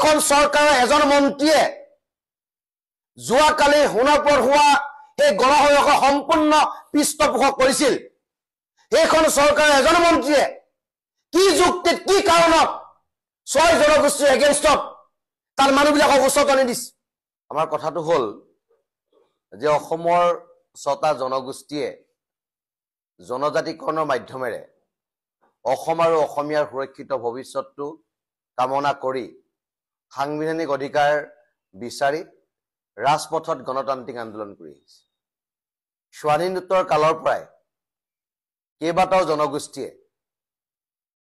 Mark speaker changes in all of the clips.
Speaker 1: এইখন চৰকাৰৰ এজন মন্ত্ৰীয়ে যোৱাকালি সোণাপুৰত হোৱা এই গণসংযোগৰ সম্পূৰ্ণ পৃষ্ঠপোষক কৰিছিল এইখন চৰকাৰৰ এজন মন্ত্ৰীয়ে কি যুক্তিত কি কাৰণত 6 জনগোষ্ঠীৰ এগেইনষ্টত তাৰ মানুহবিলাকক উচতনি দিছে আমাৰ কথাটো হ'ল যে অসমৰ 6টা জনগোষ্ঠীয়ে জনজাতিকৰণৰ মাধ্যমেৰে অসম আৰু অসমীয়াৰ সুৰক্ষিত ভৱিষ্যতটো কামনা কৰি সাংবিধানিক অধিকাৰ বিচাৰি ৰাজপথত গণতান্ত্ৰিক আন্দোলন কৰি আহিছে স্বাধীনোত্তৰ কালৰ পৰাই কেইবাটাও জনগোষ্ঠীয়ে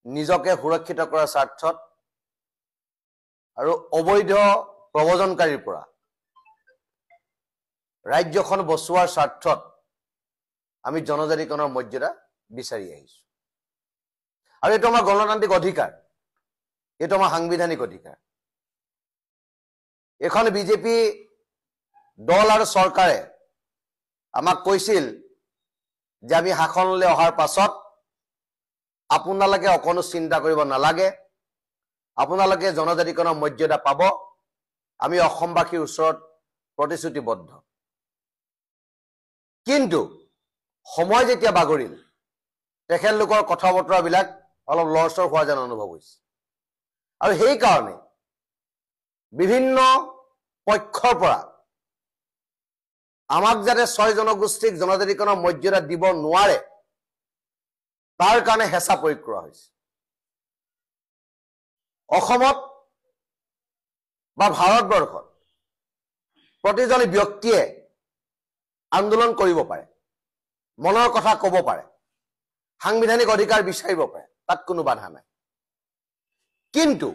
Speaker 1: নিজকে সুৰক্ষিত কৰাৰ স্বাৰ্থত আৰু অবৈধ প্ৰব্ৰজনকাৰীৰ পৰা ৰাজ্যখন বচোৱাৰ স্বাৰ্থত আমি জনজাতিকৰণৰ মৰ্যাদা বিচাৰি আহিছো আৰু এইটো আমাৰ গণতান্ত্ৰিক অধিকাৰ এইটো আমাৰ সাংবিধানিক অধিকাৰ এখন বিজেপি দল আৰু চৰকাৰে আমাক কৈছিল যে আমি শাসনলৈ অহাৰ পাছত আপোনালোকে অকণো চিন্তা কৰিব নালাগে আপোনালোকে জনজাতিকৰণৰ মৰ্যাদা পাব আমি অসমবাসীৰ ওচৰত প্ৰতিশ্ৰুতিবদ্ধ কিন্তু সময় যেতিয়া বাগৰিল তেখেতলোকৰ কথা বতৰাবিলাক অলপ লৰচৰ হোৱা যেন অনুভৱ হৈছে আৰু সেই কাৰণে বিভিন্ন পক্ষৰ পৰা আমাক যাতে 6 জনগোষ্ঠীক জনজাতিকৰণৰ মৰ্যাদা দিব নোৱাৰে তাৰ কাৰণে হেঁচা প্ৰয়োগ কৰা হৈছে অসমত বা ভাৰতবৰ্ষত প্ৰতিজন ব্যক্তিয়ে আন্দোলন কৰিব পাৰে মনৰ কথা ক'ব পাৰে সাংবিধানিক অধিকাৰ বিচাৰিব পাৰে তাত কোনো বাধা নাই কিন্তু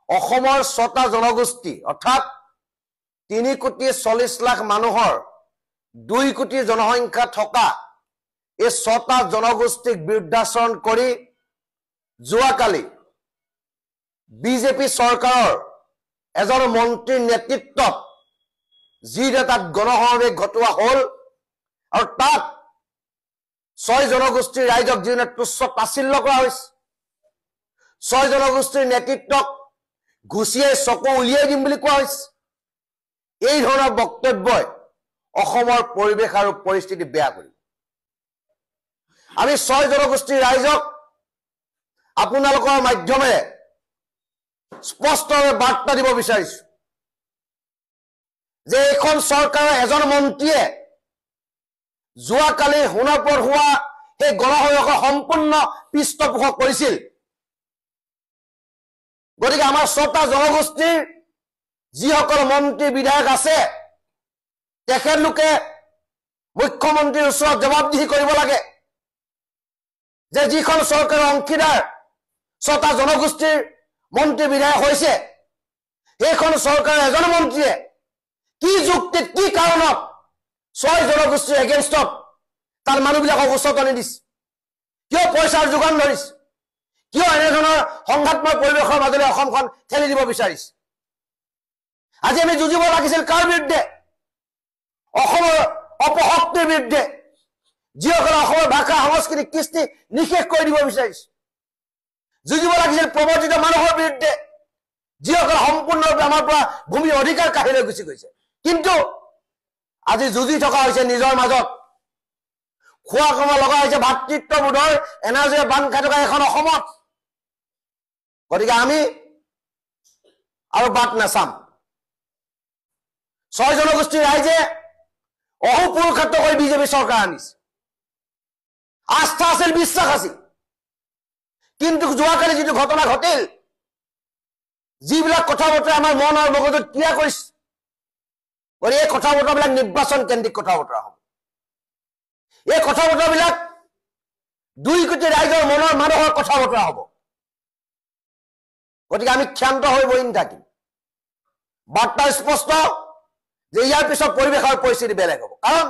Speaker 1: অসমৰ 6টা জনগোষ্ঠী অৰ্থাৎ 3,40,00,000 মানুহৰ 2 কোটি জনসংখ্যা থকা এই 6টা জনগোষ্ঠীক বিৰুদ্ধাচৰণ কৰি যোৱাকালি বিজেপি চৰকাৰৰ এজন মন্ত্ৰীৰ নেতৃত্বত যি তাত গণসমাৱেশ ঘটোৱা হ'ল আৰু তাত 6 জনগোষ্ঠীৰ ৰাইজক যিনে তুচ্ছ তাচ্ছিল্য কৰা হৈছে 6 জনগোষ্ঠীৰ নেতৃত্বক ঘুচিয়াই চকু উলিয়াই দিম বুলি কোৱা হৈছে এই ধৰণৰ বক্তব্যই অসমৰ পৰিৱেশ আৰু পৰিস্থিতি বেয়া কৰিব আমি 6 জনগোষ্ঠীৰ ৰাইজক আপোনালোকৰ মাধ্যমেৰে স্পষ্টভাৱে বাৰ্তা দিব বিচাৰিছো যে এইখন চৰকাৰৰ এজন মন্ত্ৰীয়ে যোৱাকালি সোণাপুৰত হোৱা সেই গণসংযোগৰ সম্পূৰ্ণ পৃষ্ঠপোষক কৰিছিল গতিকে আমাৰ 6টা জনগোষ্ঠীৰ যিসকল মন্ত্ৰী বিধায়ক আছে তেখেতলোকে মুখ্যমন্ত্ৰীৰ ওচৰত জবাবদিহি কৰিব লাগে যে যিখন চৰকাৰৰ অংশীদাৰ 6টা জনগোষ্ঠীৰ মন্ত্ৰী বিধায়ক হৈছে সেইখন চৰকাৰৰ এজন মন্ত্ৰীয়ে কি যুক্তিত কি কাৰণত 6 জনগোষ্ঠীৰ এগেইনষ্টত তাৰ মানুহবিলাকক উচতনি দিছে কিয় পইচাৰ যোগান ধৰিছে কিয় এনেধৰণৰ সংঘাতময় পৰিৱেশৰ মাজলৈ অসমখন ঠেলি দিব বিচাৰিছে আজি আমি যুঁজিব লাগিছিল কাৰ বিৰুদ্ধে অসমৰ অপশক্তিৰ বিৰুদ্ধে যিসকলে অসমৰ ভাষা সংস্কৃতি কৃষ্টি নিষেধ কৰি দিব বিচাৰিছে যুঁজিব লাগিছিল প্ৰৱৰ্তিত মানুহৰ বিৰুদ্ধে যিসকলে সম্পূৰ্ণৰূপে আমাৰ পৰা ভূমিৰ অধিকাৰ কাঢ়ি লৈ গুচি গৈছে কিন্তু আজি যুঁজি থকা হৈছে নিজৰ মাজত খোৱা কমা লগা হৈছে ভাতৃত্ববোধৰ এনাজীৰে বান্ধ খাই থকা এখন অসমত গতিকে আমি আৰু বাট নাচাম 6 জনগোষ্ঠীৰ ৰাইজে অহোপুৰুষাৰ্থ কৰি বিজেপি চৰকাৰ আনিছে আস্থা আছিল বিশ্বাস আছিল কিন্তু যোৱাকালি যিটো ঘটনা ঘটিল যিবিলাক কথা বতৰা আমাৰ মন আৰু মগজুত ক্ৰিয়া কৰিছে গতিকে এই কথা বতৰাবিলাক নিৰ্বাচন কেন্দ্ৰিক কথা বতৰা হ'ব এই কথা বতৰাবিলাক 2 কোটি ৰাইজৰ মনৰ মানুহৰ কথা বতৰা হ'ব গতিকে আমি ক্ষান্ত হৈ বহি নাথাকিম বাৰ্তা স্পষ্ট যে ইয়াৰ পিছত পৰিৱেশৰ পৰিস্থিতি বেলেগ হ'ব কাৰণ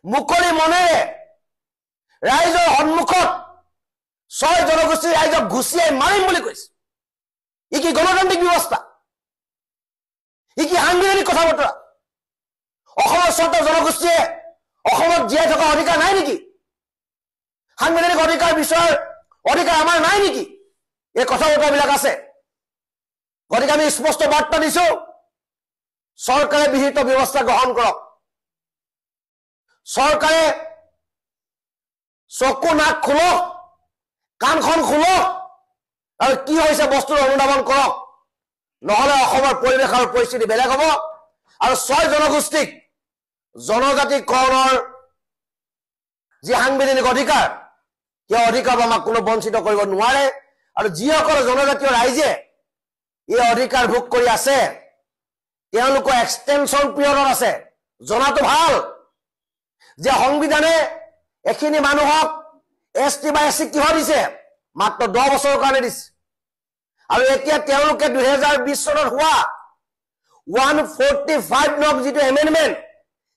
Speaker 1: মুকলি মনেৰে ৰাইজৰ সন্মুখত 6 জনগোষ্ঠীৰ ৰাইজক ঘুচিয়াই মাৰিম বুলি কৈছে ই কি গণতান্ত্ৰিক ব্যৱস্থা ই কি সাংবিধানিক কথা বতৰা অসমৰ 6টা জনগোষ্ঠীয়ে অসমত জীয়াই থকা অধিকাৰ নাই নেকি সাংবিধানিক অধিকাৰ বিষয়ৰ অধিকাৰ আমাৰ নাই নেকি এই কথা বতৰাবিলাক আছে গতিকে আমি স্পষ্ট বাৰ্তা দিছো, চৰকাৰে বিহিত ব্যৱস্থা গ্ৰহণ কৰক। চৰকাৰে চকু নাক খোলক, কাণখন খোলক আৰু কি হৈছে বস্তুৰ অনুধাৱন কৰক, নহলে অসমৰ পৰিৱেশ আৰু পৰিস্থিতি বেলেগ হ'ব। আৰু 6 জনগোষ্ঠীক জনজাতিকৰণৰ যি সাংবিধানিক অধিকাৰ, সেই অধিকাৰ আমাক কোনো বঞ্চিত কৰিব নোৱাৰে। আৰু যিসকল জনজাতীয় ৰাইজে এই অধিকাৰ ভোগ কৰি আছে, তেওঁলোকৰ এক্সটেনশ্যন পিৰিয়ডত আছে। জনাটো ভাল যে সংবিধানে এখিনি মানুহক ST বা SC কিয় দিছে? মাত্ৰ 10 বছৰৰ কাৰণে দিছে। আৰু এতিয়া তেওঁলোকে 2020 চনত হোৱা 145 নং যিটো এমেণ্ডমেণ্ট,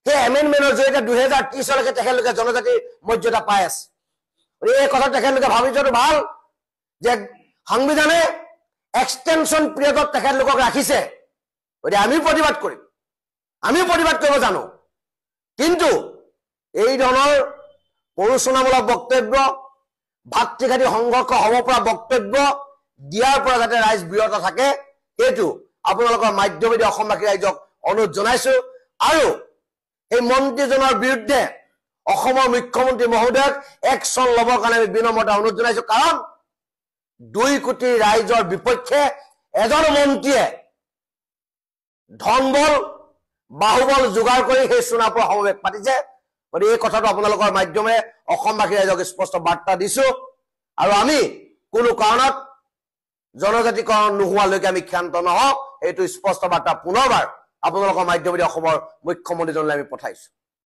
Speaker 1: সেই এমেণ্ডমেণ্টৰ জৰিয়তে 2030 চনলৈকে তেখেতলোকে জনজাতিৰ মৰ্যাদা পাই আছে। এই কথা তেখেতলোকে ভাবি যোৱাটো ভাল যে সংবিধানে এক্সটেনশ্যন পিৰিয়ডত তেখেতলোকক ৰাখিছে। গতিকে আমিও প্ৰতিবাদ কৰিম, আমিও প্ৰতিবাদ কৰিব জানো। কিন্তু এই ধৰণৰ প্ৰৰোচনামূলক বক্তব্য, ভাতৃঘাতী সংঘৰ্ষ হ'ব পৰা বক্তব্য দিয়াৰ পৰা যাতে ৰাইজ বিৰত থাকে, সেইটো আপোনালোকৰ মাধ্যমেদি অসমবাসী ৰাইজক অনুৰোধ জনাইছো। আৰু এই মন্ত্ৰীজনৰ বিৰুদ্ধে অসমৰ মুখ্যমন্ত্ৰী মহোদয়ক একশ্যন ল'বৰ কাৰণে আমি বিনম্ৰতা অনুৰোধ জনাইছো। কাৰণ 2 কোটি ৰাইজৰ বিপক্ষে এজন মন্ত্ৰীয়ে ধনবল বাহুবল যোগাৰ কৰি সেই সোণাপুৰ সমাৱেশ পাতিছে। গতিকে এই কথাটো আপোনালোকৰ মাধ্যমেৰে অসমবাসী ৰাইজক স্পষ্ট বাৰ্তা দিছো। আৰু আমি কোনো কাৰণত জনজাতিকৰণ নোহোৱালৈকে আমি ক্ষান্ত নহওঁ, এইটো স্পষ্ট বাৰ্তা পুনৰবাৰ আপোনালোকৰ মাধ্যমেদি অসমৰ মুখ্যমন্ত্ৰীজনলৈ আমি পঠাইছো।